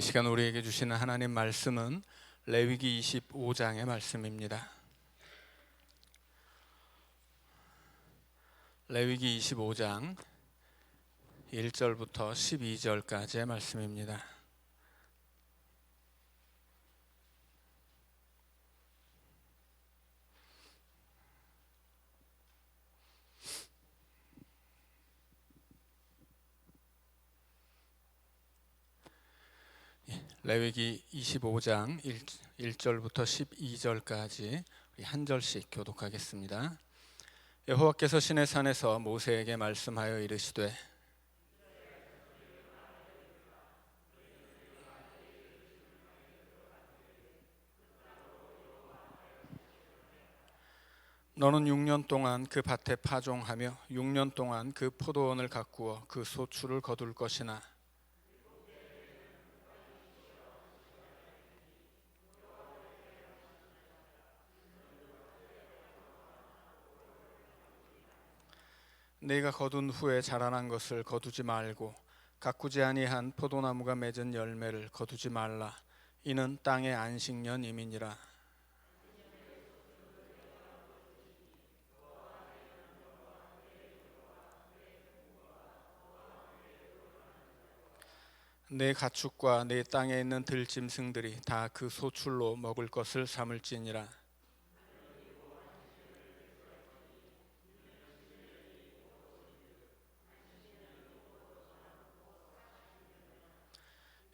이 시간 우리에게 주시는 하나님 말씀은 레위기 25장의 말씀입니다. 레위기 25장 1절부터 12절까지의 말씀입니다. 레위기 25장 1절부터 12절까지 한 절씩 교독하겠습니다. 여호와께서 시내산에서 모세에게 말씀하여 이르시되 너는 6년 동안 그 밭에 파종하며 6년 동안 그 포도원을 가꾸어 그 소출을 거둘 것이나 네가 거둔 후에 자라난 것을 거두지 말고 가꾸지 아니한 포도나무가 맺은 열매를 거두지 말라. 이는 땅의 안식년임이니라. 내 가축과 내 땅에 있는 들짐승들이 다 그 소출로 먹을 것을 삼을지니라.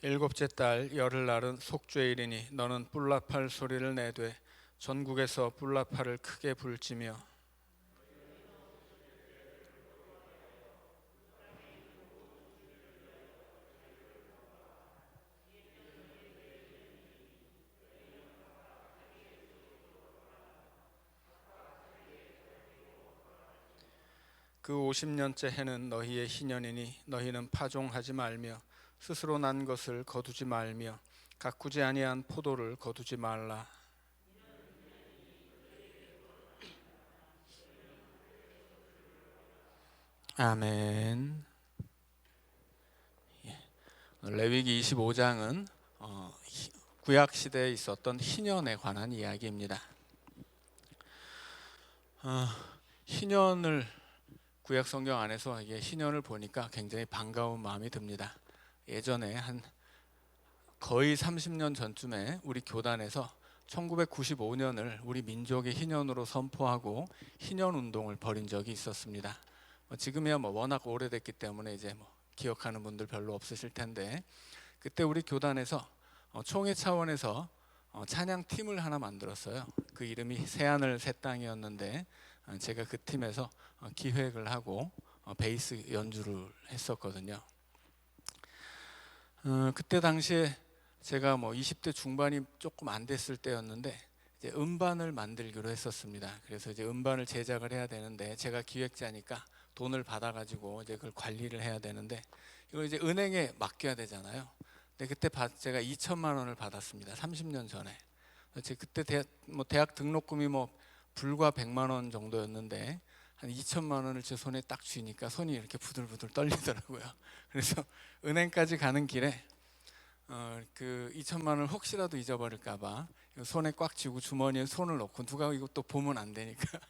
일곱째 달 열흘날은 속죄일이니 너는 뿔라팔 소리를 내되 전국에서 뿔라팔을 크게 불지며 그 50년째 해는 너희의 희년이니 너희는 파종하지 말며 스스로 난 것을 거두지 말며 가꾸지 아니한 포도를 거두지 말라. 아멘. 레위기 25장은 구약 시대에 있었던 희년에 관한 이야기입니다. 희년을 구약 성경 안에서 이게 희년을 보니까 굉장히 반가운 마음이 듭니다. 예전에 한 거의 30년 전쯤에 우리 교단에서 1995년을 우리 민족의 희년으로 선포하고 희년 운동을 벌인 적이 있었습니다. 지금이야 워낙 오래됐기 때문에 이제 기억하는 분들 별로 없으실 텐데 그때 우리 교단에서 총회 차원에서 찬양 팀을 하나 만들었어요. 그 이름이 새하늘 새 땅이었는데 제가 그 팀에서 기획을 하고 베이스 연주를 했었거든요. 그때 당시에 제가 20대 중반이 조금 안 됐을 때였는데 이제 음반을 만들기로 했었습니다. 그래서 이제 음반을 제작을 해야 되는데 제가 기획자니까 돈을 받아가지고 이제 그걸 관리를 해야 되는데 이걸 이제 은행에 맡겨야 되잖아요. 근데 그때 제가 2천만 원을 받았습니다. 30년 전에. 그때 대학 등록금이 불과 100만 원 정도였는데 한 2천만 원을 제 손에 딱 쥐니까 손이 이렇게 부들부들 떨리더라고요. 그래서 은행까지 가는 길에 그 2천만 원을 혹시라도 잊어버릴까봐 손에 꽉 쥐고 주머니에 손을 넣고 누가 이거 또 보면 안 되니까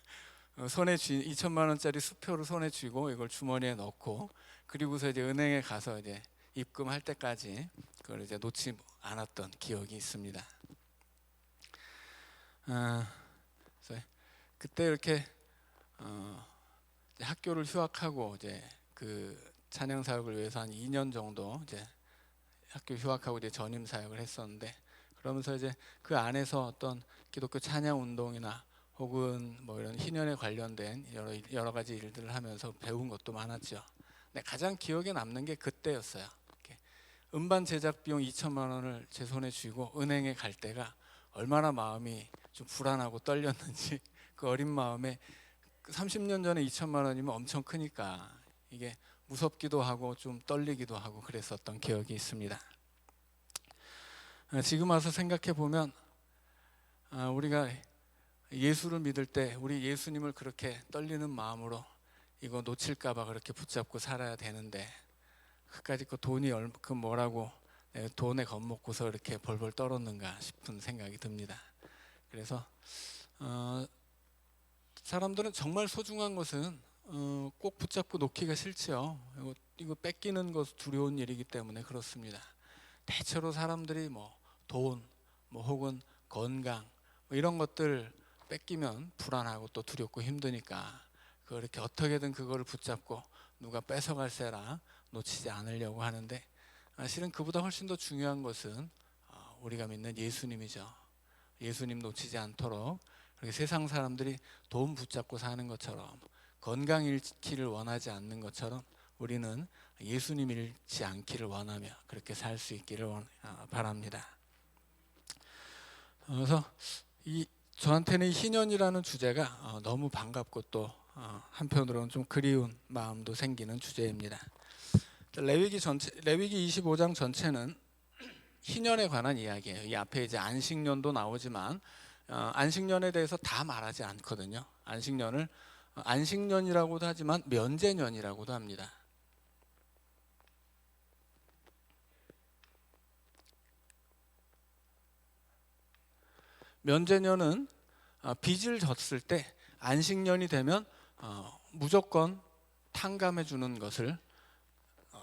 손에 2천만 원짜리 수표를 손에 쥐고 이걸 주머니에 넣고 그리고서 이제 은행에 가서 이제 입금할 때까지 그걸 이제 놓지 않았던 기억이 있습니다. 그래서 그때 이렇게 학교를 휴학하고 이제 그 찬양 사역을 위해서 한 2년 정도 이제 학교 휴학하고 이제 전임 사역을 했었는데 그러면서 이제 그 안에서 어떤 기독교 찬양 운동이나 혹은 이런 희년에 관련된 여러 가지 일들을 하면서 배운 것도 많았죠. 근데 가장 기억에 남는 게 그때였어요. 음반 제작 비용 2천만 원을 제 손에 쥐고 은행에 갈 때가 얼마나 마음이 좀 불안하고 떨렸는지 그 어린 마음에 30년 전에 2천만 원이면 엄청 크니까 이게 무섭기도 하고 좀 떨리기도 하고 그랬었던 기억이 있습니다. 지금 와서 생각해 보면 우리가 예수를 믿을 때 우리 예수님을 그렇게 떨리는 마음으로 이거 놓칠까 봐 그렇게 붙잡고 살아야 되는데 그까짓 거 돈이 뭐라고 돈에 겁먹고서 이렇게 벌벌 떨었는가 싶은 생각이 듭니다. 그래서 사람들은 정말 소중한 것은 꼭 붙잡고 놓기가 싫지요. 이거 뺏기는 것 두려운 일이기 때문에 그렇습니다. 대체로 사람들이 뭐 돈, 뭐 혹은 건강 뭐 이런 것들 뺏기면 불안하고 또 두렵고 힘드니까 그걸 이렇게 어떻게든 그거를 붙잡고 누가 뺏어갈세라 놓치지 않으려고 하는데, 실은 그보다 훨씬 더 중요한 것은 우리가 믿는 예수님이죠. 예수님 놓치지 않도록, 그렇게 세상 사람들이 돈 붙잡고 사는 것처럼, 건강 잃기를 원하지 않는 것처럼 우리는 예수님 잃지 않기를 원하며 그렇게 살 수 있기를 바랍니다. 그래서 저한테는 희년이라는 주제가 너무 반갑고 또 한편으로는 좀 그리운 마음도 생기는 주제입니다. 레위기 25장 전체는 희년에 관한 이야기예요. 이 앞에 이제 안식년도 나오지만 안식년에 대해서 다 말하지 않거든요. 안식년을 안식년이라고도 하지만 면제년이라고도 합니다. 면제년은 빚을 졌을 때 안식년이 되면 무조건 탕감해 주는 것을,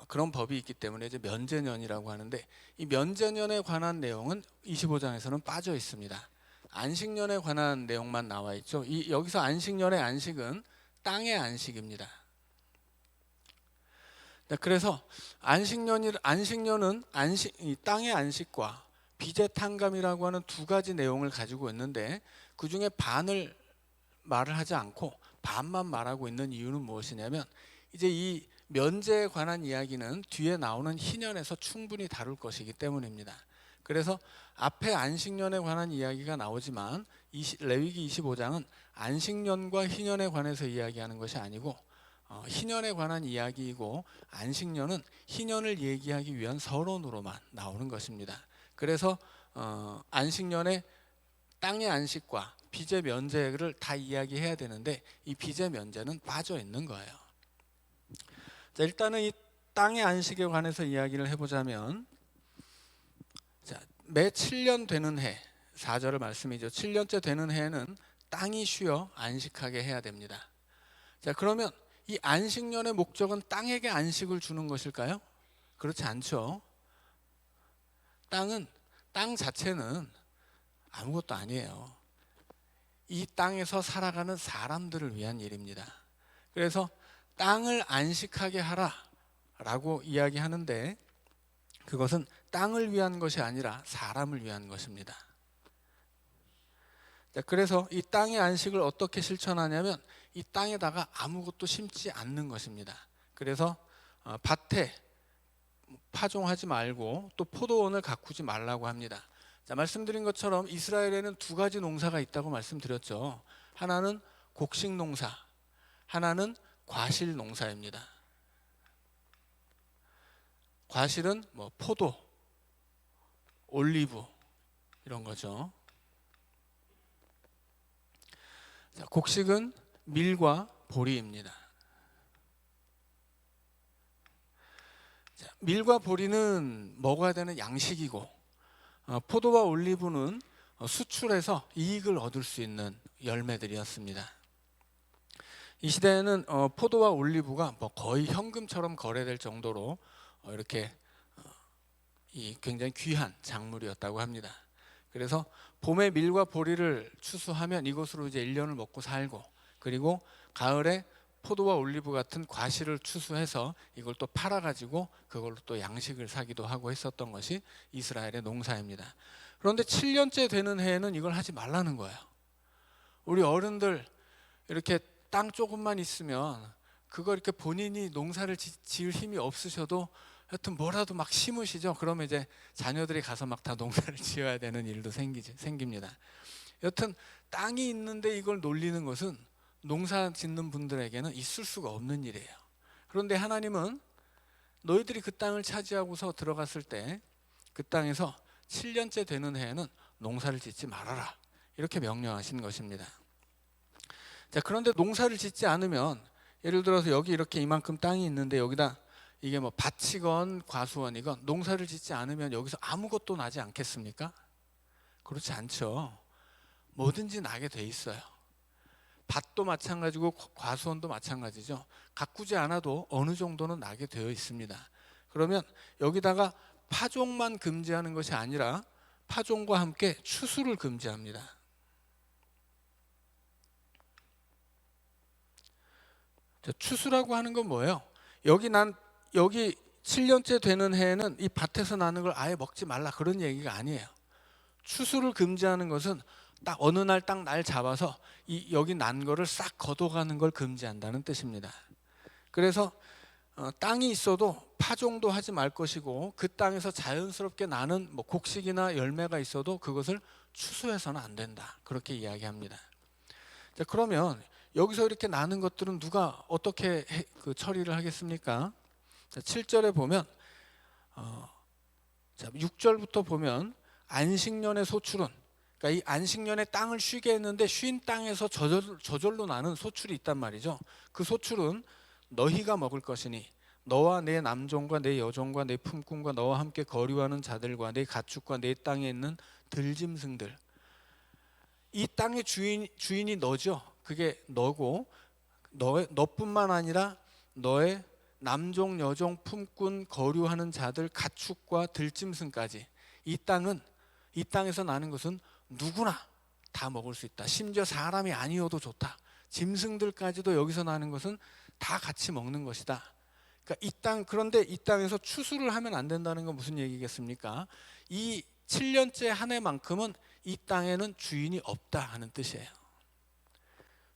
그런 법이 있기 때문에 이제 면제년이라고 하는데, 이 면제년에 관한 내용은 25장에서는 빠져 있습니다. 안식년에 관한 내용만 나와 있죠. 여기서 안식년의 안식은 땅의 안식입니다. 그래서 안식년은 이 땅의 안식과 빚의 탕감이라고 하는 두 가지 내용을 가지고 있는데, 그 중에 반을 말을 하지 않고 반만 말하고 있는 이유는 무엇이냐면, 이제 이 면제에 관한 이야기는 뒤에 나오는 희년에서 충분히 다룰 것이기 때문입니다. 그래서 앞에 안식년에 관한 이야기가 나오지만 레위기 25장은 안식년과 희년에 관해서 이야기하는 것이 아니고 희년에 관한 이야기이고, 안식년은 희년을 얘기하기 위한 서론으로만 나오는 것입니다. 그래서 안식년에 땅의 안식과 빚의 면제를 다 이야기해야 되는데, 이 빚의 면제는 빠져 있는 거예요. 자, 일단은 이 땅의 안식에 관해서 이야기를 해보자면, 매 7년 되는 해, 4절의 말씀이죠. 7년째 되는 해에는 땅이 쉬어 안식하게 해야 됩니다. 자, 그러면 이 안식년의 목적은 땅에게 안식을 주는 것일까요? 그렇지 않죠. 땅 자체는 아무것도 아니에요. 이 땅에서 살아가는 사람들을 위한 일입니다. 그래서 땅을 안식하게 하라라고 이야기하는데, 그것은 땅을 위한 것이 아니라 사람을 위한 것입니다. 그래서 이 땅의 안식을 어떻게 실천하냐면, 이 땅에다가 아무것도 심지 않는 것입니다. 그래서 밭에 파종하지 말고 또 포도원을 가꾸지 말라고 합니다. 자, 말씀드린 것처럼 이스라엘에는 두 가지 농사가 있다고 말씀드렸죠. 하나는 곡식 농사, 하나는 과실 농사입니다. 과실은 뭐 포도, 올리브 이런 거죠. 자, 곡식은 밀과 보리입니다. 자, 밀과 보리는 먹어야 되는 양식이고, 포도와 올리브는 수출해서 이익을 얻을 수 있는 열매들이었습니다. 이 시대에는 포도와 올리브가 뭐 거의 현금처럼 거래될 정도로 이렇게 굉장히 귀한 작물이었다고 합니다. 그래서 봄에 밀과 보리를 추수하면 이것으로 이제 1년을 먹고 살고, 그리고 가을에 포도와 올리브 같은 과실을 추수해서 이걸 또 팔아가지고 그걸로 또 양식을 사기도 하고 했었던 것이 이스라엘의 농사입니다. 그런데 7년째 되는 해에는 이걸 하지 말라는 거예요. 우리 어른들 이렇게 땅 조금만 있으면 그거 이렇게 본인이 농사를 지을 힘이 없으셔도 하여튼 뭐라도 막 심으시죠. 그러면 이제 자녀들이 가서 막 다 농사를 지어야 되는 일도 생깁니다. 여튼 땅이 있는데 이걸 놀리는 것은 농사 짓는 분들에게는 있을 수가 없는 일이에요. 그런데 하나님은 너희들이 그 땅을 차지하고서 들어갔을 때 그 땅에서 7년째 되는 해에는 농사를 짓지 말아라, 이렇게 명령하신 것입니다. 자, 그런데 농사를 짓지 않으면, 예를 들어서 여기 이렇게 이만큼 땅이 있는데 여기다 이게 뭐 밭이건 과수원이건 농사를 짓지 않으면 여기서 아무것도 나지 않겠습니까? 그렇지 않죠. 뭐든지 나게 돼 있어요. 밭도 마찬가지고 과수원도 마찬가지죠. 가꾸지 않아도 어느 정도는 나게 되어 있습니다. 그러면 여기다가 파종만 금지하는 것이 아니라 파종과 함께 추수를 금지합니다. 추수라고 하는 건 뭐예요? 여기 7년째 되는 해에는 이 밭에서 나는 걸 아예 먹지 말라, 그런 얘기가 아니에요. 추수를 금지하는 것은 딱 어느 날 딱 날 잡아서 여기 난 거를 싹 걷어가는 걸 금지한다는 뜻입니다. 그래서 땅이 있어도 파종도 하지 말 것이고, 그 땅에서 자연스럽게 나는 뭐 곡식이나 열매가 있어도 그것을 추수해서는 안 된다, 그렇게 이야기합니다. 자, 그러면 여기서 이렇게 나는 것들은 누가 어떻게 처리를 하겠습니까? 자, 7절에 보면 6절부터 보면 안식년의 소출은, 그러니까 이 안식년에 땅을 쉬게 했는데 쉰 땅에서 저절로 나는 소출이 있단 말이죠. 그 소출은 너희가 먹을 것이니 너와 내 남종과 내 여종과 내 품꾼과 너와 함께 거류하는 자들과 내 가축과 내 땅에 있는 들짐승들. 이 땅의 주인이 너죠. 그게 너고, 너뿐만 아니라 너의 남종, 여종, 품꾼, 거류하는 자들, 가축과 들짐승까지. 이 땅에서 나는 것은 누구나 다 먹을 수 있다. 심지어 사람이 아니어도 좋다. 짐승들까지도 여기서 나는 것은 다 같이 먹는 것이다. 그러니까 그런데 이 땅에서 추수를 하면 안 된다는 건 무슨 얘기겠습니까? 이 7년째 한 해만큼은 이 땅에는 주인이 없다 하는 뜻이에요.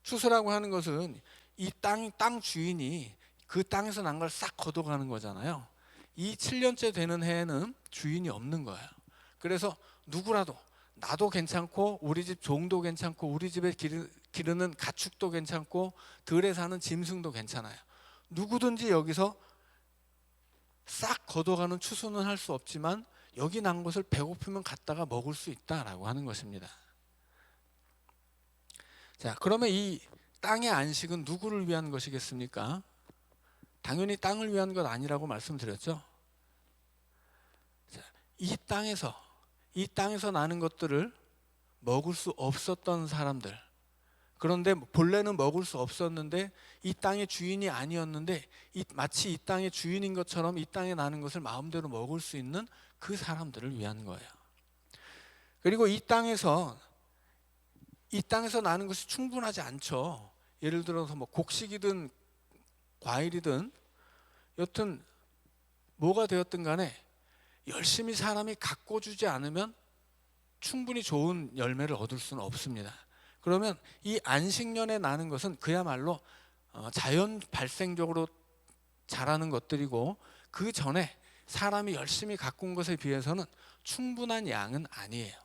추수라고 하는 것은 이 땅 주인이 그 땅에서 난 걸 싹 걷어가는 거잖아요. 이 7년째 되는 해에는 주인이 없는 거예요. 그래서 누구라도, 나도 괜찮고 우리 집 종도 괜찮고 우리 집에 기르는 가축도 괜찮고 들에 사는 짐승도 괜찮아요. 누구든지 여기서 싹 걷어가는 추수는 할 수 없지만 여기 난 것을 배고프면 갔다가 먹을 수 있다라고 하는 것입니다. 자, 그러면 이 땅의 안식은 누구를 위한 것이겠습니까? 당연히 땅을 위한 것 아니라고 말씀드렸죠. 자, 이 땅에서 나는 것들을 먹을 수 없었던 사람들, 그런데 본래는 먹을 수 없었는데 이 땅의 주인이 아니었는데 마치 이 땅의 주인인 것처럼 이 땅에 나는 것을 마음대로 먹을 수 있는 그 사람들을 위한 거예요. 그리고 이 땅에서 나는 것이 충분하지 않죠. 예를 들어서 뭐 곡식이든 과일이든 여튼 뭐가 되었든 간에 열심히 사람이 가꿔주지 않으면 충분히 좋은 열매를 얻을 수는 없습니다. 그러면 이 안식년에 나는 것은 그야말로 자연 발생적으로 자라는 것들이고, 그 전에 사람이 열심히 가꾼 것에 비해서는 충분한 양은 아니에요.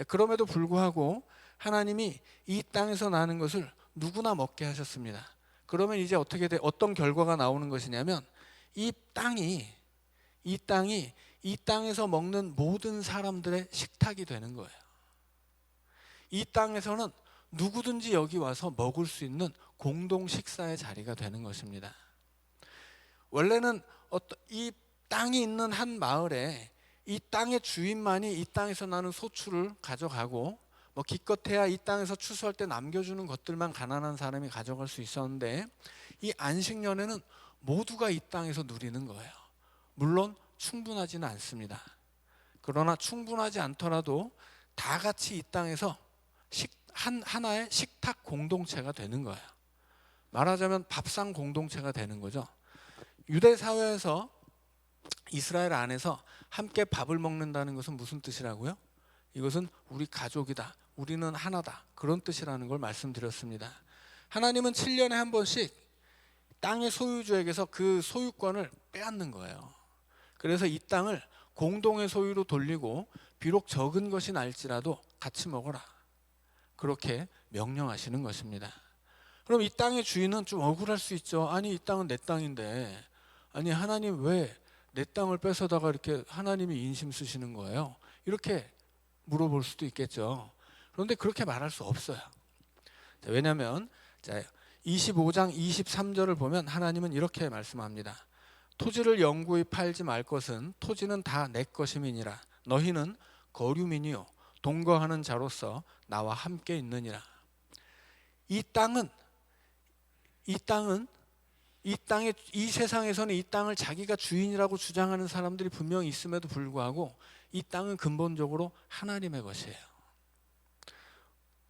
그럼에도 불구하고 하나님이 이 땅에서 나는 것을 누구나 먹게 하셨습니다. 그러면 이제 어떤 결과가 나오는 것이냐면 이 땅이 이 땅에서 먹는 모든 사람들의 식탁이 되는 거예요. 이 땅에서는 누구든지 여기 와서 먹을 수 있는 공동 식사의 자리가 되는 것입니다. 원래는 이 땅이 있는 한 마을에 이 땅의 주인만이 이 땅에서 나는 소출을 가져가고, 뭐 기껏해야 이 땅에서 추수할 때 남겨주는 것들만 가난한 사람이 가져갈 수 있었는데, 이 안식년에는 모두가 이 땅에서 누리는 거예요. 물론 충분하지는 않습니다. 그러나 충분하지 않더라도 다 같이 이 땅에서 하나의 식탁 공동체가 되는 거예요. 말하자면 밥상 공동체가 되는 거죠. 유대 사회에서, 이스라엘 안에서 함께 밥을 먹는다는 것은 무슨 뜻이라고요? 이것은 우리 가족이다, 우리는 하나다, 그런 뜻이라는 걸 말씀드렸습니다. 하나님은 7년에 한 번씩 땅의 소유주에게서 그 소유권을 빼앗는 거예요. 그래서 이 땅을 공동의 소유로 돌리고 비록 적은 것이 날지라도 같이 먹어라, 그렇게 명령하시는 것입니다. 그럼 이 땅의 주인은 좀 억울할 수 있죠. 아니, 이 땅은 내 땅인데, 아니 하나님 왜 내 땅을 뺏어다가 이렇게 하나님이 인심 쓰시는 거예요? 이렇게 물어볼 수도 있겠죠. 그런데 그렇게 말할 수 없어요. 왜냐하면 25장 23절을 보면 하나님은 이렇게 말씀합니다. 토지를 영구히 팔지 말 것은 토지는 다 내 것임이니라. 너희는 거류민이요 동거하는 자로서 나와 함께 있느니라. 이 땅은 이 세상에서는 이 땅을 자기가 주인이라고 주장하는 사람들이 분명히 있음에도 불구하고 이 땅은 근본적으로 하나님의 것이에요.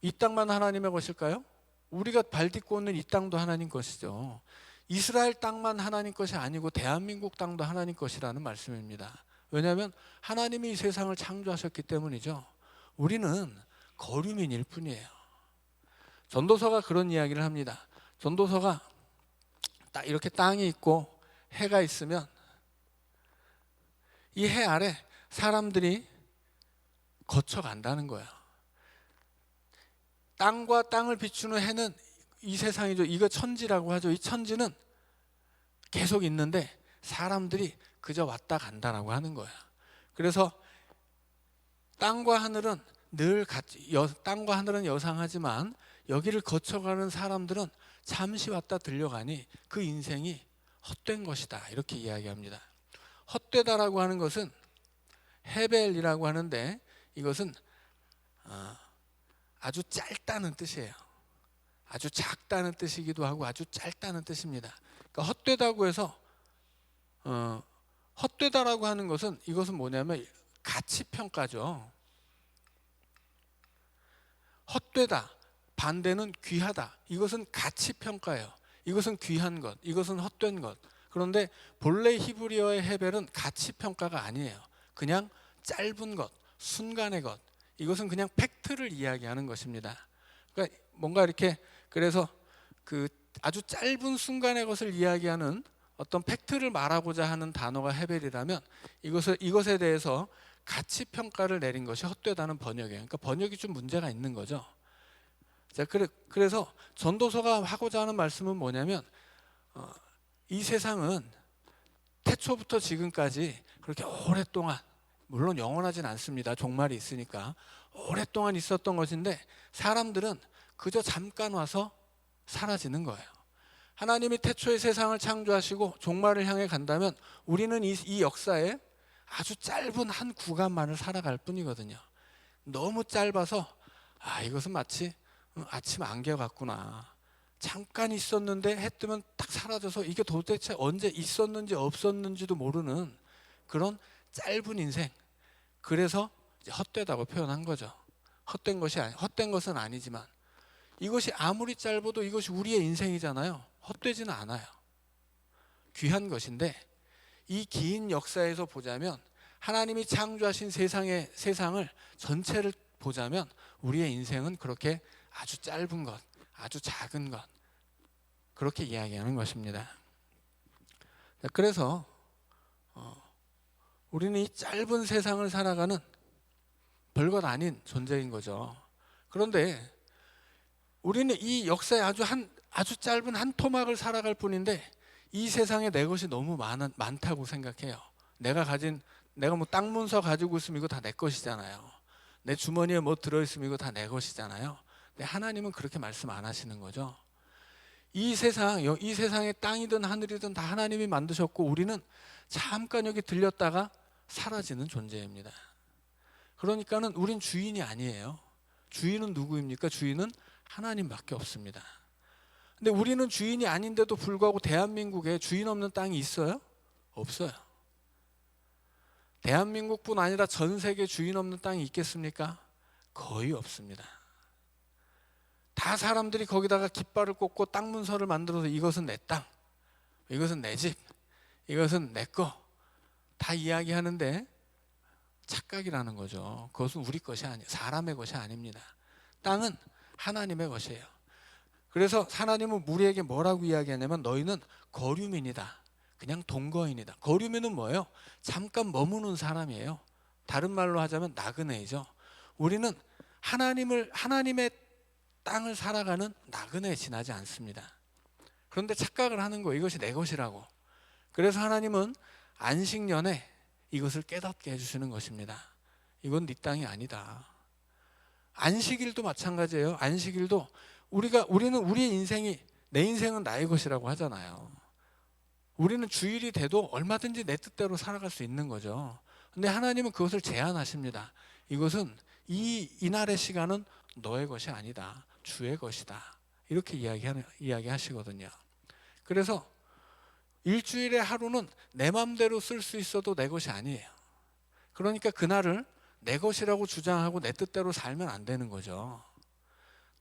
이 땅만 하나님의 것일까요? 우리가 발 딛고 있는 이 땅도 하나님 것이죠. 이스라엘 땅만 하나님 것이 아니고 대한민국 땅도 하나님 것이라는 말씀입니다. 왜냐하면 하나님이 이 세상을 창조하셨기 때문이죠. 우리는 거류민일 뿐이에요. 전도서가 그런 이야기를 합니다. 전도서가 딱 이렇게 땅이 있고 해가 있으면 이 해 아래 사람들이 거쳐간다는 거예요. 땅과 땅을 비추는 해는 이 세상이죠. 이거 천지라고 하죠. 이 천지는 계속 있는데 사람들이 그저 왔다 간다라고 하는 거예요. 그래서 땅과 하늘은 늘 같이, 땅과 하늘은 여상하지만 여기를 거쳐가는 사람들은 잠시 왔다 들려가니 그 인생이 헛된 것이다, 이렇게 이야기합니다. 헛되다라고 하는 것은 헤벨이라고 하는데 이것은 아주 짧다는 뜻이에요. 아주 작다는 뜻이기도 하고 아주 짧다는 뜻입니다. 그러니까 헛되다고 해서 헛되다라고 하는 것은 이것은 뭐냐면 가치평가죠. 헛되다, 반대는 귀하다. 이것은 가치평가예요. 이것은 귀한 것, 이것은 헛된 것. 그런데 본래 히브리어의 헤벨은 가치평가가 아니에요. 그냥 짧은 것, 순간의 것. 이것은 그냥 팩트를 이야기하는 것입니다. 그러니까 뭔가 이렇게 그래서 그 아주 짧은 순간의 것을 이야기하는 어떤 팩트를 말하고자 하는 단어가 헤벨이라면 이것에 대해서 가치 평가를 내린 것이 헛되다는 번역이에요. 그러니까 번역이 좀 문제가 있는 거죠. 자, 그래서 전도서가 하고자 하는 말씀은 뭐냐면 이 세상은 태초부터 지금까지 그렇게 오랫동안, 물론 영원하진 않습니다. 종말이 있으니까 오랫동안 있었던 것인데 사람들은 그저 잠깐 와서 사라지는 거예요. 하나님이 태초의 세상을 창조하시고 종말을 향해 간다면 우리는 이 역사에 아주 짧은 한 구간만을 살아갈 뿐이거든요. 너무 짧아서 이것은 마치 아침 안개 같구나. 잠깐 있었는데 해 뜨면 딱 사라져서 이게 도대체 언제 있었는지 없었는지도 모르는 그런 짧은 인생. 그래서 헛되다고 표현한 거죠. 헛된 것은 아니지만 이것이 아무리 짧아도 이것이 우리의 인생이잖아요. 헛되지는 않아요. 귀한 것인데 이 긴 역사에서 보자면 하나님이 창조하신 세상을 전체를 보자면 우리의 인생은 그렇게 아주 짧은 것, 아주 작은 것, 그렇게 이야기하는 것입니다. 그래서 우리는 이 짧은 세상을 살아가는 별것 아닌 존재인 거죠. 그런데 우리는 이 역사에 아주 짧은 한 토막을 살아갈 뿐인데 이 세상에 내 것이 너무 많다고 생각해요. 내가 뭐 땅 문서 가지고 있으면 이거 다 내 것이잖아요. 내 주머니에 뭐 들어있으면 이거 다 내 것이잖아요. 근데 하나님은 그렇게 말씀 안 하시는 거죠. 이 세상에 땅이든 하늘이든 다 하나님이 만드셨고 우리는 잠깐 여기 들렸다가 사라지는 존재입니다. 그러니까는 우린 주인이 아니에요. 주인은 누구입니까? 주인은 하나님밖에 없습니다. 근데 우리는 주인이 아닌데도 불구하고 대한민국에 주인 없는 땅이 있어요? 없어요. 대한민국뿐 아니라 전 세계 주인 없는 땅이 있겠습니까? 거의 없습니다. 다 사람들이 거기다가 깃발을 꽂고 땅 문서를 만들어서 이것은 내 땅, 이것은 내 집, 이것은 내 거 다 이야기하는데 착각이라는 거죠. 그것은 우리 것이 아니에요. 사람의 것이 아닙니다. 땅은 하나님의 것이에요. 그래서 하나님은 우리에게 뭐라고 이야기하냐면 너희는 거류민이다. 그냥 동거인이다. 거류민은 뭐예요? 잠깐 머무는 사람이에요. 다른 말로 하자면 나그네이죠. 우리는 하나님의 땅을 살아가는 나그네에 지나지 않습니다. 그런데 착각을 하는 거예요. 이것이 내 것이라고. 그래서 하나님은 안식년에 이것을 깨닫게 해주시는 것입니다. 이건 네 땅이 아니다. 안식일도 마찬가지예요. 안식일도 우리는 우리의 인생이 내 인생은 나의 것이라고 하잖아요. 우리는 주일이 돼도 얼마든지 내 뜻대로 살아갈 수 있는 거죠. 근데 하나님은 그것을 제한하십니다. 이것은 이날의 시간은 너의 것이 아니다. 주의 것이다. 이렇게 이야기하시거든요. 그래서 일주일의 하루는 내 마음대로 쓸 수 있어도 내 것이 아니에요. 그러니까 그날을 내 것이라고 주장하고 내 뜻대로 살면 안 되는 거죠.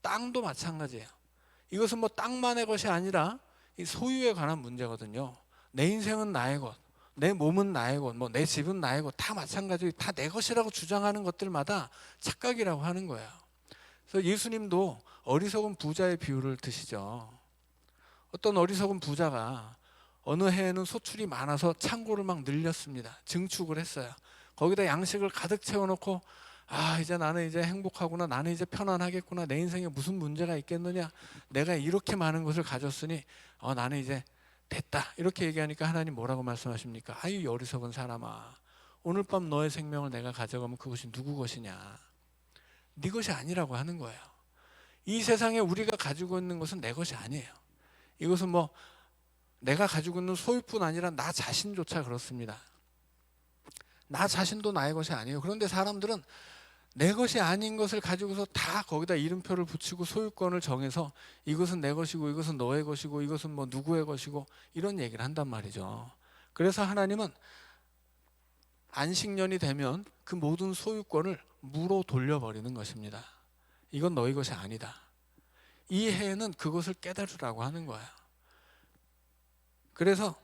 땅도 마찬가지예요. 이것은 뭐 땅만의 것이 아니라 이 소유에 관한 문제거든요. 내 인생은 나의 것, 내 몸은 나의 것, 뭐 내 집은 나의 것, 다 마찬가지로 다 내 것이라고 주장하는 것들마다 착각이라고 하는 거예요. 그래서 예수님도 어리석은 부자의 비유를 드시죠. 어떤 어리석은 부자가 어느 해에는 소출이 많아서 창고를 막 늘렸습니다. 증축을 했어요. 거기다 양식을 가득 채워놓고 이제 나는 이제 행복하구나, 나는 이제 편안하겠구나, 내 인생에 무슨 문제가 있겠느냐, 내가 이렇게 많은 것을 가졌으니 나는 이제 됐다, 이렇게 얘기하니까 하나님 뭐라고 말씀하십니까? 아유 어리석은 사람아, 오늘 밤 너의 생명을 내가 가져가면 그것이 누구 것이냐? 네 것이 아니라고 하는 거예요. 이 세상에 우리가 가지고 있는 것은 내 것이 아니에요. 이것은 뭐 내가 가지고 있는 소유뿐 아니라 나 자신조차 그렇습니다. 나 자신도 나의 것이 아니에요. 그런데 사람들은 내 것이 아닌 것을 가지고서 다 거기다 이름표를 붙이고 소유권을 정해서 이것은 내 것이고 이것은 너의 것이고 이것은 뭐 누구의 것이고 이런 얘기를 한단 말이죠. 그래서 하나님은 안식년이 되면 그 모든 소유권을 무로 돌려버리는 것입니다. 이건 너희 것이 아니다. 이 해에는 그것을 깨달으라고 하는 거예요. 그래서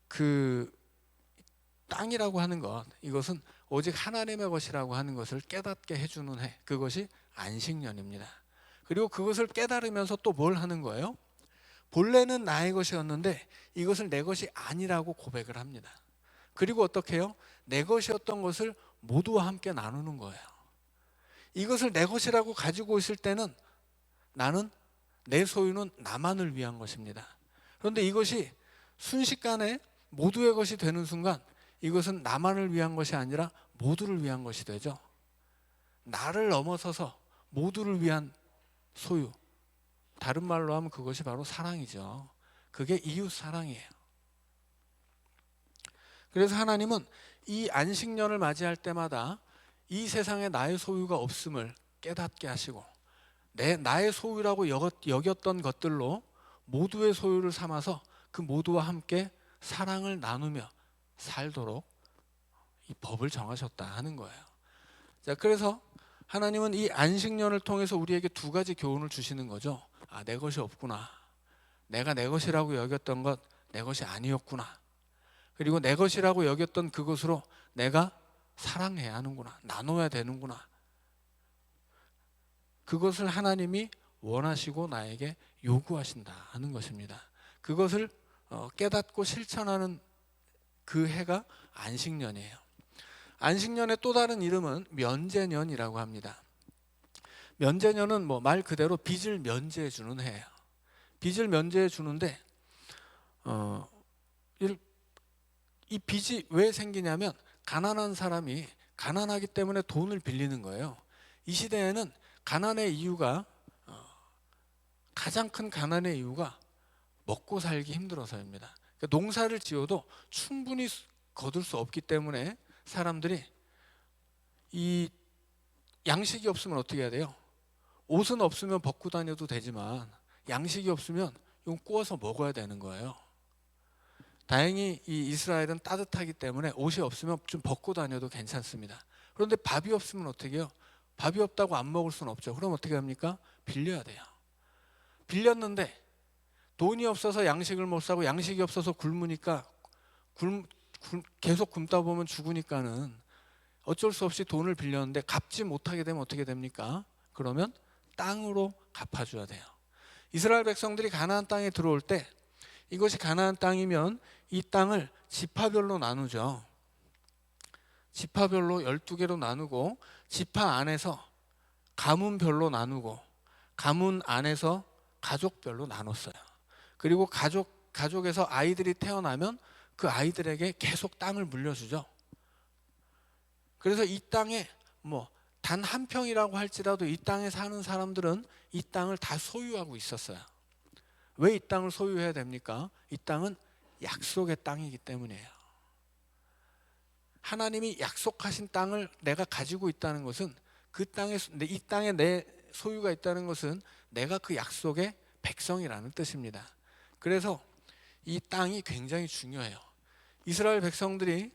그 땅이라고 하는 것, 이것은 오직 하나님의 것이라고 하는 것을 깨닫게 해주는 해, 그것이 안식년입니다. 그리고 그것을 깨달으면서 또 뭘 하는 거예요? 본래는 나의 것이었는데 이것을 내 것이 아니라고 고백을 합니다. 그리고 어떻게 해요? 내 것이었던 것을 모두와 함께 나누는 거예요. 이것을 내 것이라고 가지고 있을 때는 나는, 내 소유는 나만을 위한 것입니다. 그런데 이것이 순식간에 모두의 것이 되는 순간 이것은 나만을 위한 것이 아니라 모두를 위한 것이 되죠. 나를 넘어서서 모두를 위한 소유, 다른 말로 하면 그것이 바로 사랑이죠. 그게 이웃 사랑이에요. 그래서 하나님은 이 안식년을 맞이할 때마다 이 세상에 나의 소유가 없음을 깨닫게 하시고 나의 소유라고 여겼던 것들로 모두의 소유를 삼아서 그 모두와 함께 사랑을 나누며 살도록 이 법을 정하셨다 하는 거예요. 자, 그래서 하나님은 이 안식년을 통해서 우리에게 두 가지 교훈을 주시는 거죠. 내 것이 없구나. 내가 내 것이라고 여겼던 것 내 것이 아니었구나. 그리고 내 것이라고 여겼던 그것으로 내가 사랑해야 하는구나. 나눠야 되는구나. 그것을 하나님이 원하시고 나에게 요구하신다 하는 것입니다. 그것을 깨닫고 실천하는 그 해가 안식년이에요. 안식년의 또 다른 이름은 면제년이라고 합니다. 면제년은 뭐 말 그대로 빚을 면제해 주는 해예요. 빚을 면제해 주는데 이 빚이 왜 생기냐면 가난한 사람이 가난하기 때문에 돈을 빌리는 거예요. 이 시대에는 가난의 이유가 가장 큰 가난의 이유가 먹고 살기 힘들어서입니다. 그러니까 농사를 지어도 충분히 거둘 수 없기 때문에 사람들이 이 양식이 없으면 어떻게 해야 돼요? 옷은 없으면 벗고 다녀도 되지만 양식이 없으면 이건 구워서 먹어야 되는 거예요. 다행히 이 이스라엘은 따뜻하기 때문에 옷이 없으면 좀 벗고 다녀도 괜찮습니다. 그런데 밥이 없으면 어떻게 해요? 밥이 없다고 안 먹을 수는 없죠. 그럼 어떻게 합니까? 빌려야 돼요. 빌렸는데 돈이 없어서 양식을 못 사고 양식이 없어서 굶으니까 계속 굶다 보면 죽으니까는 어쩔 수 없이 돈을 빌렸는데 갚지 못하게 되면 어떻게 됩니까? 그러면 땅으로 갚아줘야 돼요. 이스라엘 백성들이 가나안 땅에 들어올 때 이것이 가나안 땅이면 이 땅을 지파별로 나누죠. 지파별로 12개로 나누고 지파 안에서 가문별로 나누고 가문 안에서 가족별로 나눴어요. 그리고 가족에서 아이들이 태어나면 그 아이들에게 계속 땅을 물려주죠. 그래서 이 땅에 뭐 단 한 평이라고 할지라도 이 땅에 사는 사람들은 이 땅을 다 소유하고 있었어요. 왜 이 땅을 소유해야 됩니까? 이 땅은 약속의 땅이기 때문이에요. 하나님이 약속하신 땅을 내가 가지고 있다는 것은 이 땅에 내 소유가 있다는 것은 내가 그 약속의 백성이라는 뜻입니다. 그래서 이 땅이 굉장히 중요해요. 이스라엘 백성들이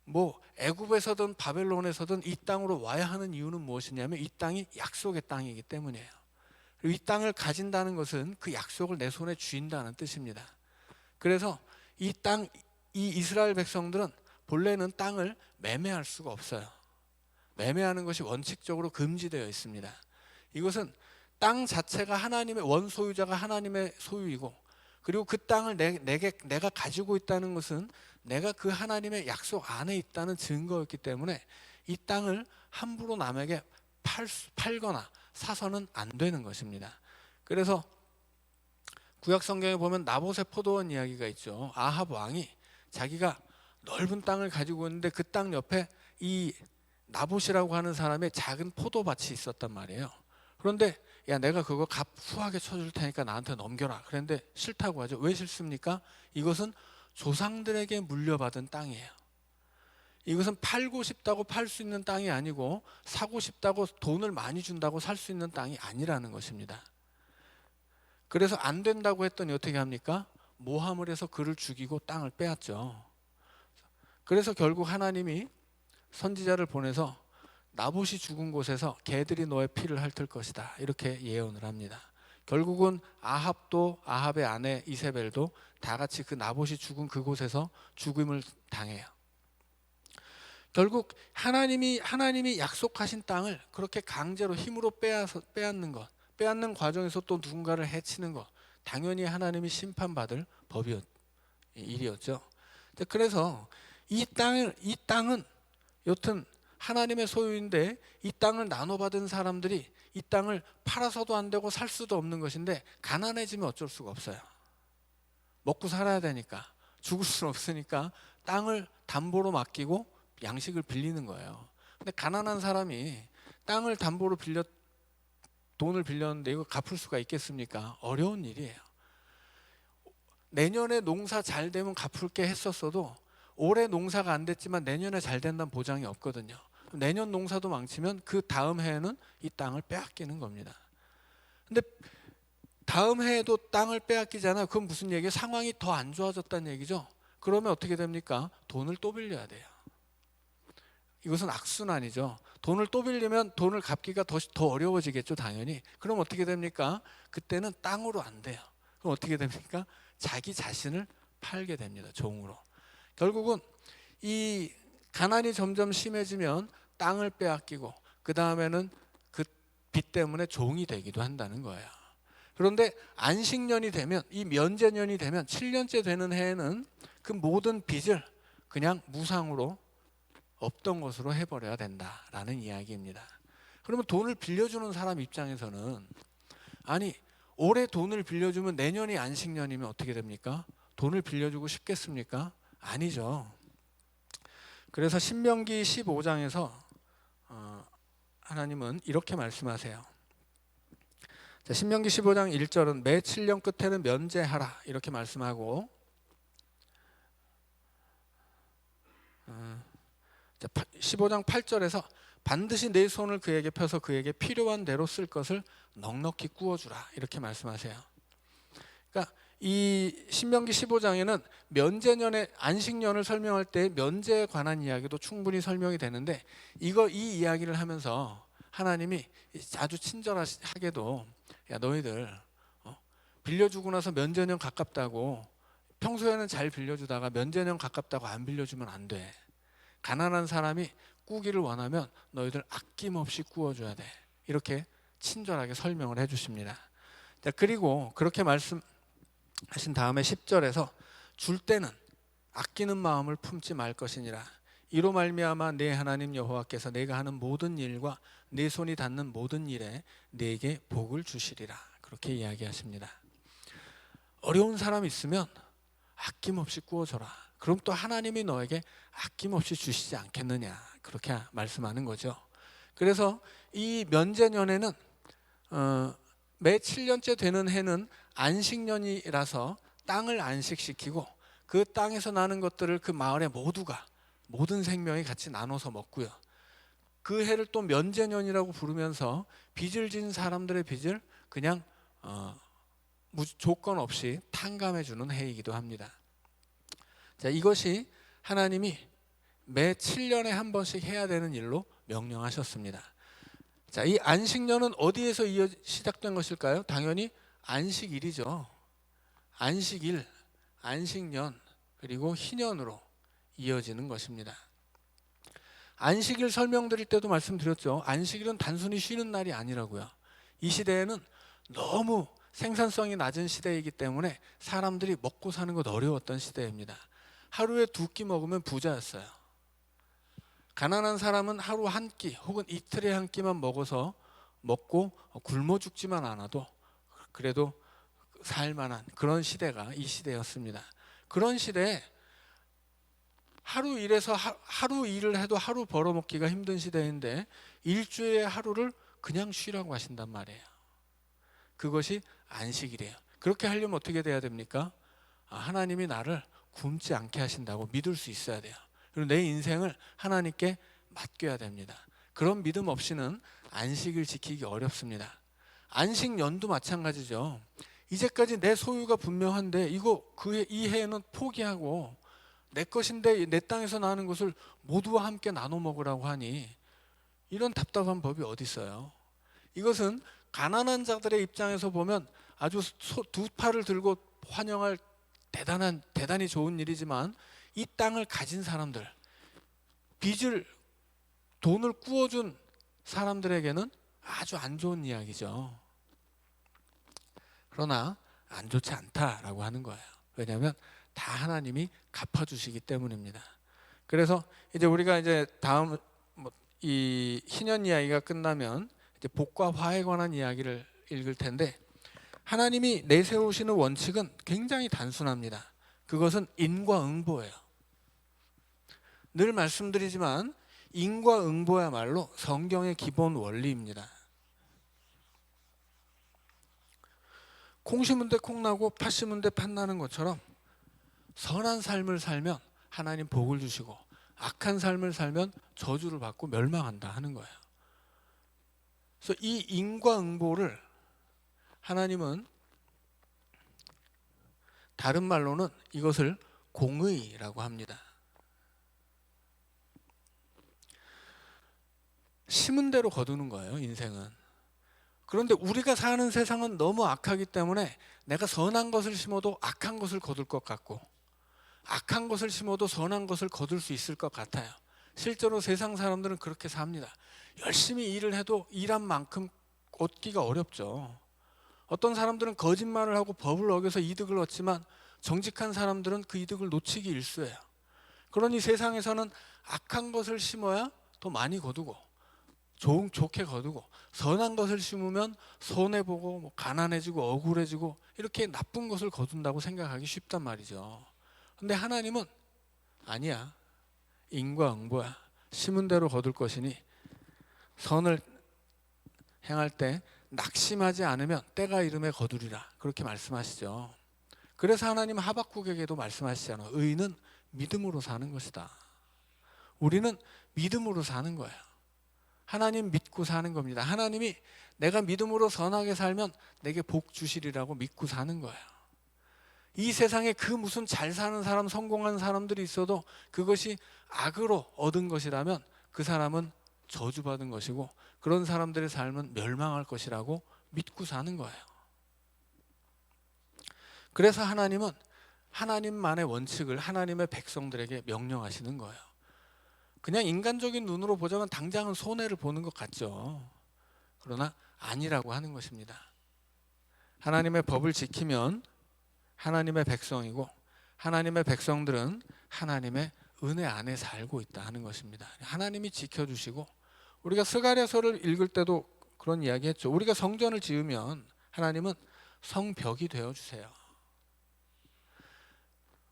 뭐 애굽에서든 바벨론에서든 이 땅으로 와야 하는 이유는 무엇이냐면 이 땅이 약속의 땅이기 때문이에요. 그리고 이 땅을 가진다는 것은 그 약속을 내 손에 쥐인다는 뜻입니다. 그래서 이 이스라엘 백성들은 본래는 땅을 매매할 수가 없어요. 매매하는 것이 원칙적으로 금지되어 있습니다. 이것은 땅 자체가 하나님의 원소유자가 하나님의 소유이고, 그리고 그 땅을 내가 가지고 있다는 것은 내가 그 하나님의 약속 안에 있다는 증거였기 때문에 이 땅을 함부로 남에게 팔거나 사서는 안 되는 것입니다. 그래서 구약 성경에 보면 나봇의 포도원 이야기가 있죠. 아합 왕이 자기가 넓은 땅을 가지고 있는데 그 땅 옆에 이 나봇이라고 하는 사람의 작은 포도밭이 있었단 말이에요. 그런데 야, 내가 그거 값 후하게 쳐줄 테니까 나한테 넘겨라. 그런데 싫다고 하죠. 왜 싫습니까? 이것은 조상들에게 물려받은 땅이에요. 이것은 팔고 싶다고 팔 수 있는 땅이 아니고 사고 싶다고 돈을 많이 준다고 살 수 있는 땅이 아니라는 것입니다. 그래서 안 된다고 했더니 어떻게 합니까? 모함을 해서 그를 죽이고 땅을 빼앗죠. 그래서 결국 하나님이 선지자를 보내서 나봇이 죽은 곳에서 개들이 너의 피를 핥을 것이다, 이렇게 예언을 합니다. 결국은 아합의 아내 이세벨도 다 같이 그 나봇이 죽은 그곳에서 죽음을 당해요. 결국 하나님이 약속하신 땅을 그렇게 강제로 힘으로 빼앗는 것, 빼앗는 과정에서 또 누군가를 해치는 것, 당연히 하나님이 심판받을 일이었죠. 그래서 이 땅은 여튼 하나님의 소유인데 이 땅을 나눠받은 사람들이 이 땅을 팔아서도 안 되고 살 수도 없는 것인데 가난해지면 어쩔 수가 없어요. 먹고 살아야 되니까, 죽을 수는 없으니까 땅을 담보로 맡기고 양식을 빌리는 거예요. 근데 가난한 사람이 땅을 담보로 돈을 빌렸는데 이거 갚을 수가 있겠습니까? 어려운 일이에요. 내년에 농사 잘 되면 갚을게 했었어도 올해 농사가 안 됐지만 내년에 잘 된다는 보장이 없거든요. 내년 농사도 망치면 그 다음 해에는 이 땅을 빼앗기는 겁니다. 근데 다음 해에도 땅을 빼앗기잖아요. 그건 무슨 얘기예요? 상황이 더 안 좋아졌다는 얘기죠. 그러면 어떻게 됩니까? 돈을 또 빌려야 돼요. 이것은 악순환이죠. 돈을 또 빌리면 돈을 갚기가 더 어려워지겠죠, 당연히. 그럼 어떻게 됩니까? 그때는 땅으로 안 돼요. 그럼 어떻게 됩니까? 자기 자신을 팔게 됩니다, 종으로. 결국은 이 가난이 점점 심해지면 땅을 빼앗기고 그 다음에는 그 빚 때문에 종이 되기도 한다는 거예요. 그런데 안식년이 되면, 이 면제년이 되면 7년째 되는 해에는 그 모든 빚을 그냥 무상으로 없던 것으로 해버려야 된다라는 이야기입니다. 그러면 돈을 빌려주는 사람 입장에서는, 아니 올해 돈을 빌려주면 내년이 안식년이면 어떻게 됩니까? 돈을 빌려주고 싶겠습니까? 아니죠. 그래서 신명기 15장에서 하나님은 이렇게 말씀하세요. 자, 신명기 15장 1절은 매 7년 끝에는 면제하라, 이렇게 말씀하고, 15장 8절에서 반드시 내 손을 그에게 펴서 그에게 필요한 대로 쓸 것을 넉넉히 구워주라, 이렇게 말씀하세요. 그러니까 이 신명기 15장에는 면제년의 안식년을 설명할 때 면제에 관한 이야기도 충분히 설명이 되는데, 이 이야기를 하면서 하나님이 아주 친절하게도, 야 너희들 빌려주고 나서 면제년 가깝다고, 평소에는 잘 빌려주다가 면제년 가깝다고 안 빌려주면 안 돼. 가난한 사람이 꾸기를 원하면 너희들 아낌없이 꾸어줘야 돼, 이렇게 친절하게 설명을 해주십니다. 자, 그리고 그렇게 말씀하신 다음에 10절에서 줄 때는 아끼는 마음을 품지 말 것이니라. 이로 말미암아 내 하나님 여호와께서 내가 하는 모든 일과 내 손이 닿는 모든 일에 내게 복을 주시리라, 그렇게 이야기하십니다. 어려운 사람 있으면 아낌없이 구워줘라. 그럼 또 하나님이 너에게 아낌없이 주시지 않겠느냐, 그렇게 말씀하는 거죠. 그래서 이 면제년에는 매 7년째 되는 해는 안식년이라서 땅을 안식시키고 그 땅에서 나는 것들을 그 마을의 모두가, 모든 생명이 같이 나눠서 먹고요. 그 해를 또 면제년이라고 부르면서 빚을 진 사람들의 빚을 그냥 조건 없이 탕감해 주는 해이기도 합니다. 자, 이것이 하나님이 매 7년에 한 번씩 해야 되는 일로 명령하셨습니다. 자, 이 안식년은 어디에서 시작된 것일까요? 당연히 안식일이죠. 안식일, 안식년, 그리고 희년으로 이어지는 것입니다. 안식일 설명드릴 때도 말씀드렸죠. 안식일은 단순히 쉬는 날이 아니라고요. 이 시대에는 너무 생산성이 낮은 시대이기 때문에 사람들이 먹고 사는 것 어려웠던 시대입니다. 하루에 2끼 먹으면 부자였어요. 가난한 사람은 하루 한 끼 혹은 이틀에 한 끼만 먹고 굶어 죽지만 않아도 그래도 살만한 그런 시대가 이 시대였습니다. 그런 시대에 하루 일을 해도 하루 벌어먹기가 힘든 시대인데 일주일에 하루를 그냥 쉬라고 하신단 말이에요. 그것이 안식일이에요. 그렇게 하려면 어떻게 돼야 됩니까? 하나님이 나를 굶지 않게 하신다고 믿을 수 있어야 돼요. 그리고 내 인생을 하나님께 맡겨야 됩니다. 그런 믿음 없이는 안식을 지키기 어렵습니다. 안식년도 마찬가지죠. 이제까지 내 소유가 분명한데 이 해에는 포기하고 내 것인데 내 땅에서 나는 것을 모두와 함께 나눠 먹으라고 하니 이런 답답한 법이 어디 있어요? 이것은 가난한 자들의 입장에서 보면 아주 2팔을 들고 환영할 대단히 좋은 일이지만 이 땅을 가진 사람들, 돈을 꾸어준 사람들에게는 아주 안 좋은 이야기죠. 그러나 안 좋지 않다라고 하는 거예요. 왜냐하면 다 하나님이 갚아주시기 때문입니다. 그래서 이제 우리가 이제 다음 이 희년 이야기가 끝나면 이제 복과 화에 관한 이야기를 읽을 텐데 하나님이 내세우시는 원칙은 굉장히 단순합니다. 그것은 인과응보예요. 늘 말씀드리지만 인과응보야말로 성경의 기본 원리입니다. 콩 심은 데 콩 나고 팥 심은 데 팥 나는 것처럼 선한 삶을 살면 하나님 복을 주시고 악한 삶을 살면 저주를 받고 멸망한다 하는 거예요. 그래서 이 인과응보를 하나님은 다른 말로는 이것을 공의라고 합니다. 심은 대로 거두는 거예요, 인생은. 그런데 우리가 사는 세상은 너무 악하기 때문에 내가 선한 것을 심어도 악한 것을 거둘 것 같고 악한 것을 심어도 선한 것을 거둘 수 있을 것 같아요. 실제로 세상 사람들은 그렇게 삽니다. 열심히 일을 해도 일한 만큼 얻기가 어렵죠. 어떤 사람들은 거짓말을 하고 법을 어겨서 이득을 얻지만 정직한 사람들은 그 이득을 놓치기 일쑤예요. 그러니 세상에서는 악한 것을 심어야 더 많이 거두고 좋게 거두고 선한 것을 심으면 손해보고 가난해지고 억울해지고 이렇게 나쁜 것을 거둔다고 생각하기 쉽단 말이죠. 근데 하나님은 아니야. 인과응보야. 심은 대로 거둘 것이니 선을 행할 때 낙심하지 않으면 때가 이름에 거두리라. 그렇게 말씀하시죠. 그래서 하나님 하박국에게도 말씀하시잖아요. 의인은 믿음으로 사는 것이다. 우리는 믿음으로 사는 거예요. 하나님 믿고 사는 겁니다. 하나님이 내가 믿음으로 선하게 살면 내게 복 주시리라고 믿고 사는 거예요. 이 세상에 그 무슨 잘 사는 사람, 성공한 사람들이 있어도 그것이 악으로 얻은 것이라면 그 사람은 저주받은 것이고 그런 사람들의 삶은 멸망할 것이라고 믿고 사는 거예요. 그래서 하나님은 하나님만의 원칙을 하나님의 백성들에게 명령하시는 거예요. 그냥 인간적인 눈으로 보자면 당장은 손해를 보는 것 같죠. 그러나 아니라고 하는 것입니다. 하나님의 법을 지키면 하나님의 백성이고 하나님의 백성들은 하나님의 은혜 안에 살고 있다 하는 것입니다. 하나님이 지켜주시고 우리가 스가랴서를 읽을 때도 그런 이야기 했죠. 우리가 성전을 지으면 하나님은 성벽이 되어주세요.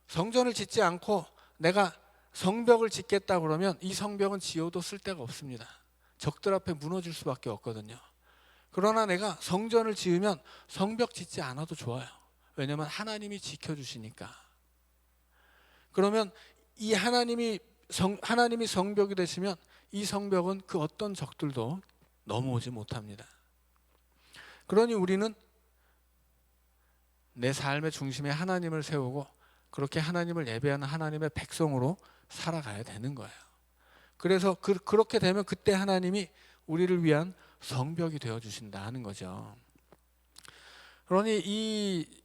성전을 짓지 않고 내가 성벽을 짓겠다 그러면 이 성벽은 지어도 쓸데가 없습니다. 적들 앞에 무너질 수밖에 없거든요. 그러나 내가 성전을 지으면 성벽 짓지 않아도 좋아요. 왜냐하면 하나님이 지켜주시니까. 그러면 이 하나님이 성벽이 되시면 이 성벽은 그 어떤 적들도 넘어오지 못합니다. 그러니 우리는 내 삶의 중심에 하나님을 세우고 그렇게 하나님을 예배하는 하나님의 백성으로 살아가야 되는 거예요. 그래서 그렇게 되면 그때 하나님이 우리를 위한 성벽이 되어주신다 하는 거죠. 그러니 이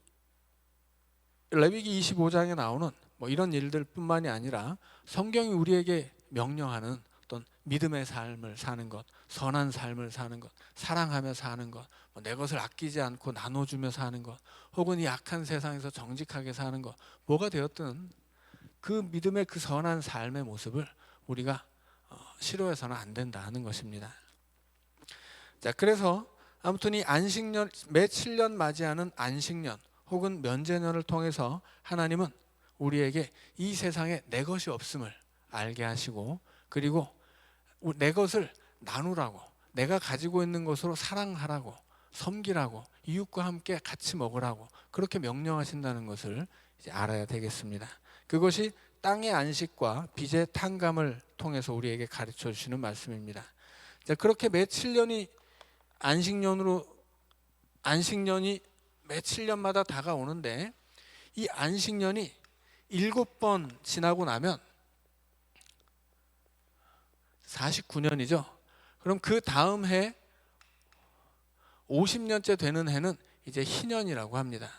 레위기 25장에 나오는 뭐 이런 일들 뿐만이 아니라 성경이 우리에게 명령하는 어떤 믿음의 삶을 사는 것, 선한 삶을 사는 것, 사랑하며 사는 것, 내 것을 아끼지 않고 나눠주며 사는 것, 혹은 이 악한 세상에서 정직하게 사는 것, 뭐가 되었든 그 믿음의 그 선한 삶의 모습을 우리가 싫어해서는 안 된다 하는 것입니다. 자, 그래서 아무튼 이 안식년, 매 7년 맞이하는 안식년 혹은 면제년을 통해서 하나님은 우리에게 이 세상에 내 것이 없음을 알게 하시고, 그리고 내 것을 나누라고, 내가 가지고 있는 것으로 사랑하라고, 섬기라고, 이웃과 함께 같이 먹으라고 그렇게 명령하신다는 것을 이제 알아야 되겠습니다. 그것이 땅의 안식과 빚의 탕감을 통해서 우리에게 가르쳐 주시는 말씀입니다. 자, 그렇게 매 7년이 안식년이 매 7년마다 다가오는데, 이 안식년이 7번 지나고 나면 49년이죠. 그럼 그 다음 해 50년째 되는 해는 이제 희년이라고 합니다.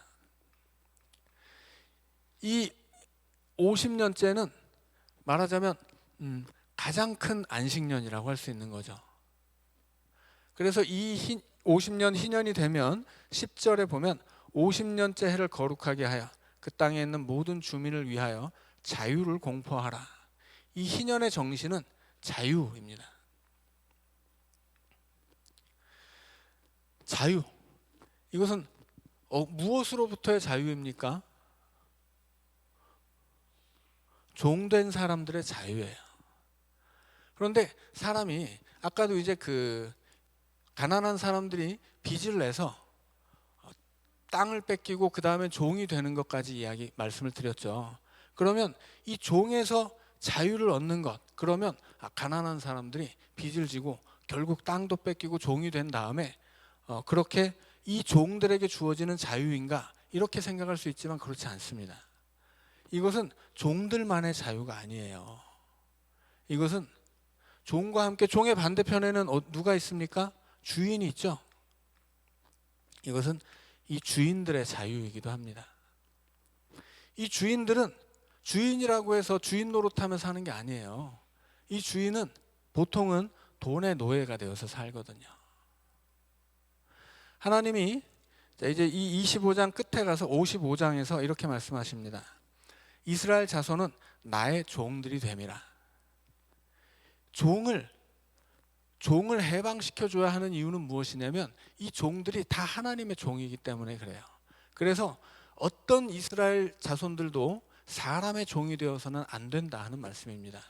이 50년째는 말하자면 가장 큰 안식년이라고 할 수 있는 거죠. 그래서 이 50년 희년이 되면 10절에 보면 50년째 해를 거룩하게 하여 그 땅에 있는 모든 주민을 위하여 자유를 공포하라. 이 희년의 정신은 자유입니다. 자유. 이것은 무엇으로부터의 자유입니까? 종된 사람들의 자유예요. 그런데 사람이 아까도 이제 그 가난한 사람들이 빚을 내서 땅을 뺏기고 그 다음에 종이 되는 것까지 말씀을 드렸죠. 그러면 이 종에서 자유를 얻는 것, 그러면 가난한 사람들이 빚을 지고 결국 땅도 뺏기고 종이 된 다음에 그렇게 이 종들에게 주어지는 자유인가 이렇게 생각할 수 있지만 그렇지 않습니다. 이것은 종들만의 자유가 아니에요. 이것은 종과 함께, 종의 반대편에는 누가 있습니까? 주인이 있죠. 이것은 이 주인들의 자유이기도 합니다. 이 주인들은 주인이라고 해서 주인 노릇하며 사는 게 아니에요. 이 주인은 보통은 돈의 노예가 되어서 살거든요. 하나님이 이제 이 25장 끝에 가서 55장에서 이렇게 말씀하십니다. 이스라엘 자손은 나의 종들이 됨이라. 종을 해방시켜줘야 하는 이유는 무엇이냐면 이 종들이 다 하나님의 종이기 때문에 그래요. 그래서 어떤 이스라엘 자손들도 사람의 종이 되어서는 안 된다 하는 말씀입니다.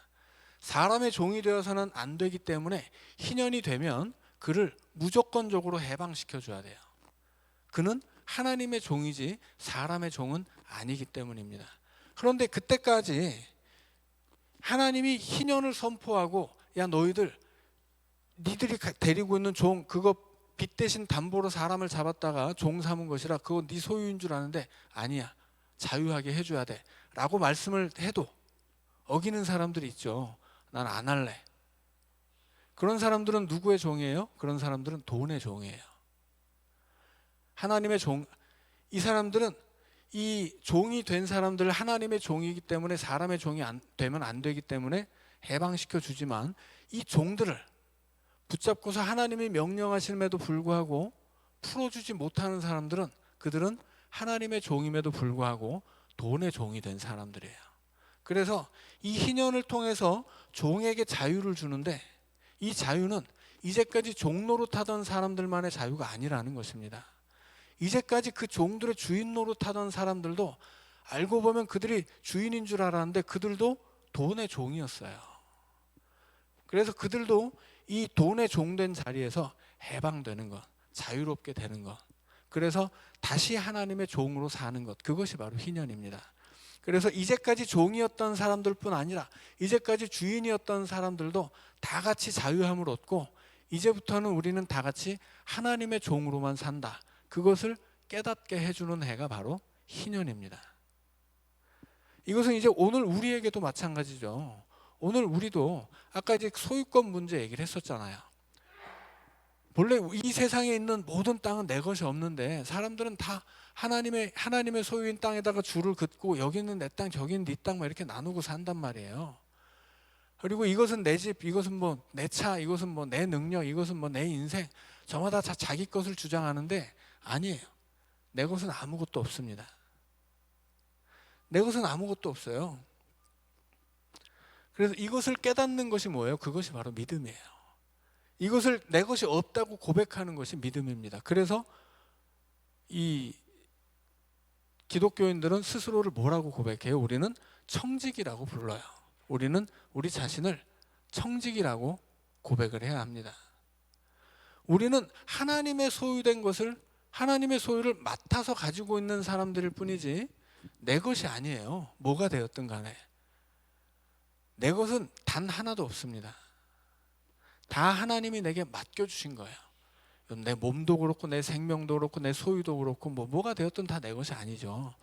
사람의 종이 되어서는 안 되기 때문에 희년이 되면 그를 무조건적으로 해방시켜줘야 돼요. 그는 하나님의 종이지 사람의 종은 아니기 때문입니다. 그런데 그때까지 하나님이 희년을 선포하고, 야 니들이 데리고 있는 종, 그거 빚 대신 담보로 사람을 잡았다가 종 삼은 것이라 그거 네 소유인 줄 아는데 아니야, 자유하게 해줘야 돼 라고 말씀을 해도 어기는 사람들이 있죠. 난 안 할래. 그런 사람들은 누구의 종이에요? 그런 사람들은 돈의 종이에요. 하나님의 종. 이 사람들은 이 종이 된 사람들, 하나님의 종이기 때문에 사람의 종이 되면 안 되기 때문에 해방시켜 주지만, 이 종들을 붙잡고서 하나님이 명령하심에도 불구하고 풀어주지 못하는 사람들은, 그들은 하나님의 종임에도 불구하고 돈의 종이 된 사람들이에요. 그래서 이 희년을 통해서 종에게 자유를 주는데, 이 자유는 이제까지 종 노릇하던 사람들만의 자유가 아니라는 것입니다. 이제까지 그 종들의 주인 노릇하던 사람들도 알고 보면 그들이 주인인 줄 알았는데 그들도 돈의 종이었어요. 그래서 그들도 이 돈의 종된 자리에서 해방되는 것, 자유롭게 되는 것, 그래서 다시 하나님의 종으로 사는 것, 그것이 바로 희년입니다. 그래서 이제까지 종이었던 사람들뿐 아니라 이제까지 주인이었던 사람들도 다 같이 자유함을 얻고 이제부터는 우리는 다 같이 하나님의 종으로만 산다, 그것을 깨닫게 해주는 해가 바로 희년입니다. 이것은 이제 오늘 우리에게도 마찬가지죠. 오늘 우리도 아까 이제 소유권 문제 얘기를 했었잖아요. 본래 이 세상에 있는 모든 땅은 내 것이 없는데 사람들은 다 하나님의 소유인 땅에다가 줄을 긋고 여기는 내 땅, 저기는 네 땅, 막 이렇게 나누고 산단 말이에요. 그리고 이것은 내 집, 이것은 뭐 내 차, 이것은 뭐 내 능력, 이것은 뭐 내 인생, 저마다 다 자기 것을 주장하는데 아니에요. 내 것은 아무것도 없습니다. 내 것은 아무것도 없어요. 그래서 이것을 깨닫는 것이 뭐예요? 그것이 바로 믿음이에요. 이것을 내 것이 없다고 고백하는 것이 믿음입니다. 그래서 이 기독교인들은 스스로를 뭐라고 고백해요? 우리는 청직이라고 불러요. 우리는 우리 자신을 청직이라고 고백을 해야 합니다. 우리는 하나님의 소유된 것을, 하나님의 소유를 맡아서 가지고 있는 사람들일 뿐이지 내 것이 아니에요. 뭐가 되었든 간에 내 것은 단 하나도 없습니다. 다 하나님이 내게 맡겨주신 거예요. 내 몸도 그렇고 내 생명도 그렇고 내 소유도 그렇고 뭐가 되었든 다 내 것이 아니죠.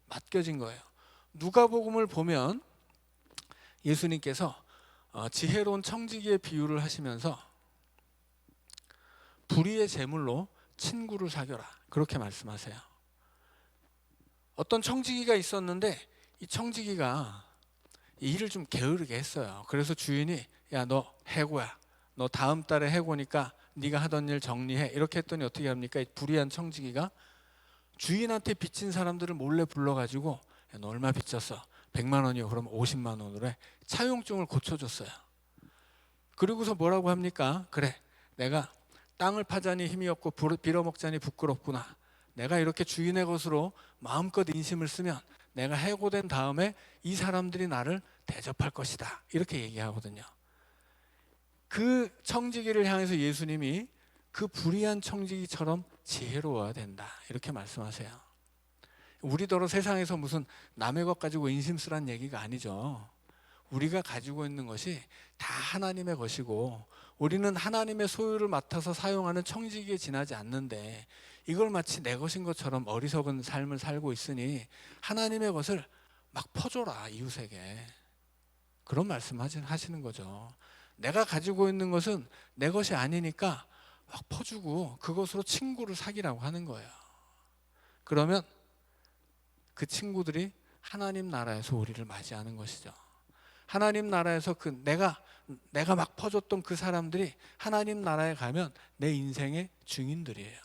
맡겨진 거예요. 누가복음을 보면 예수님께서 지혜로운 청지기의 비유를 하시면서 불의의 재물로 친구를 사겨라, 그렇게 말씀하세요. 어떤 청지기가 있었는데 이 청지기가 일을 좀 게으르게 했어요. 그래서 주인이 야, 너 해고야. 너 다음 달에 해고니까 네가 하던 일 정리해. 이렇게 했더니 어떻게 합니까? 이 불의한 청지기가 주인한테 빚진 사람들을 몰래 불러가지고 야, 너 얼마 빚졌어? 100만 원이요. 그럼 50만 원으로 해. 차용증을 고쳐줬어요. 그리고서 뭐라고 합니까? 그래, 내가 땅을 파자니 힘이 없고 빌어먹자니 부끄럽구나. 내가 이렇게 주인의 것으로 마음껏 인심을 쓰면 내가 해고된 다음에 이 사람들이 나를 대접할 것이다, 이렇게 얘기하거든요. 그 청지기를 향해서 예수님이 그 불의한 청지기처럼 지혜로워야 된다, 이렇게 말씀하세요. 우리더러 세상에서 무슨 남의 것 가지고 인심 쓰란 얘기가 아니죠. 우리가 가지고 있는 것이 다 하나님의 것이고 우리는 하나님의 소유를 맡아서 사용하는 청지기에 지나지 않는데 이걸 마치 내 것인 것처럼 어리석은 삶을 살고 있으니 하나님의 것을 막 퍼줘라, 이웃에게. 그런 말씀 하시는 거죠. 내가 가지고 있는 것은 내 것이 아니니까 막 퍼주고 그것으로 친구를 사귀라고 하는 거예요. 그러면 그 친구들이 하나님 나라에서 우리를 맞이하는 것이죠. 하나님 나라에서 내가 막 퍼줬던 그 사람들이 하나님 나라에 가면 내 인생의 증인들이에요.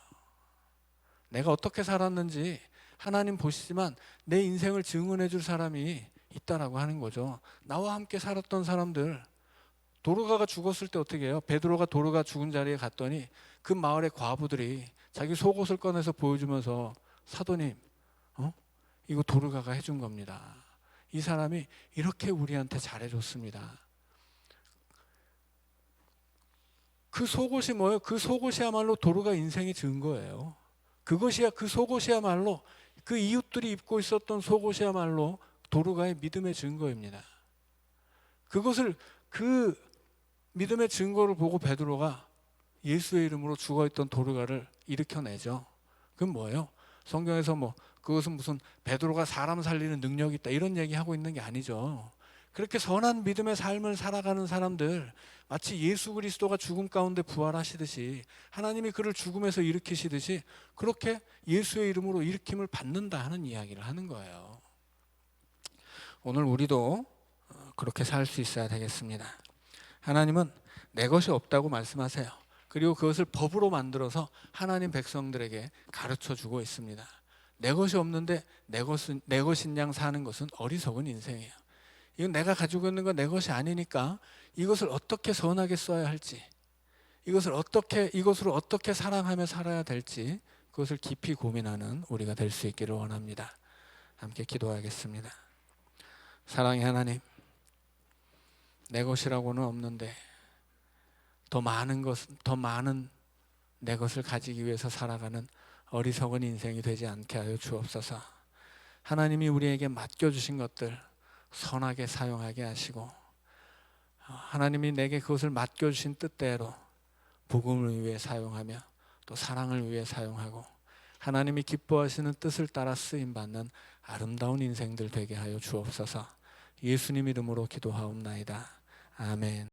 내가 어떻게 살았는지 하나님 보시지만 내 인생을 증언해 줄 사람이 있다라고 하는 거죠. 나와 함께 살았던 사람들, 도르가가 죽었을 때 어떻게 해요? 베드로가 도르가 죽은 자리에 갔더니 그 마을의 과부들이 자기 속옷을 꺼내서 보여주면서 사도님, 이거 도르가가 해준 겁니다. 이 사람이 이렇게 우리한테 잘해줬습니다. 그 속옷이 뭐예요? 그 속옷이야말로 도르가 인생의 증거예요. 그 속옷이야말로 그 이웃들이 입고 있었던 속옷이야말로 도르가의 믿음의 증거입니다. 그 믿음의 증거를 보고 베드로가 예수의 이름으로 죽어있던 도르가를 일으켜내죠. 그건 뭐예요? 성경에서 그것은 무슨 베드로가 사람 살리는 능력이 있다 이런 얘기하고 있는 게 아니죠. 그렇게 선한 믿음의 삶을 살아가는 사람들, 마치 예수 그리스도가 죽음 가운데 부활하시듯이 하나님이 그를 죽음에서 일으키시듯이 그렇게 예수의 이름으로 일으킴을 받는다 하는 이야기를 하는 거예요. 오늘 우리도 그렇게 살 수 있어야 되겠습니다. 하나님은 내 것이 없다고 말씀하세요. 그리고 그것을 법으로 만들어서 하나님 백성들에게 가르쳐 주고 있습니다. 내 것이 없는데 내 것인 양 사는 것은 어리석은 인생이에요. 이건 내가 가지고 있는 건 내 것이 아니니까 이것을 어떻게 선하게 써야 할지, 이것으로 어떻게 사랑하며 살아야 될지 그것을 깊이 고민하는 우리가 될 수 있기를 원합니다. 함께 기도하겠습니다. 사랑의 하나님, 내 것이라고는 없는데 더 많은 내 것을 가지기 위해서 살아가는 어리석은 인생이 되지 않게 하여 주옵소서. 하나님이 우리에게 맡겨주신 것들 선하게 사용하게 하시고, 하나님이 내게 그것을 맡겨주신 뜻대로 복음을 위해 사용하며 또 사랑을 위해 사용하고 하나님이 기뻐하시는 뜻을 따라 쓰임받는 아름다운 인생들 되게 하여 주옵소서. 예수님 이름으로 기도하옵나이다. 아멘.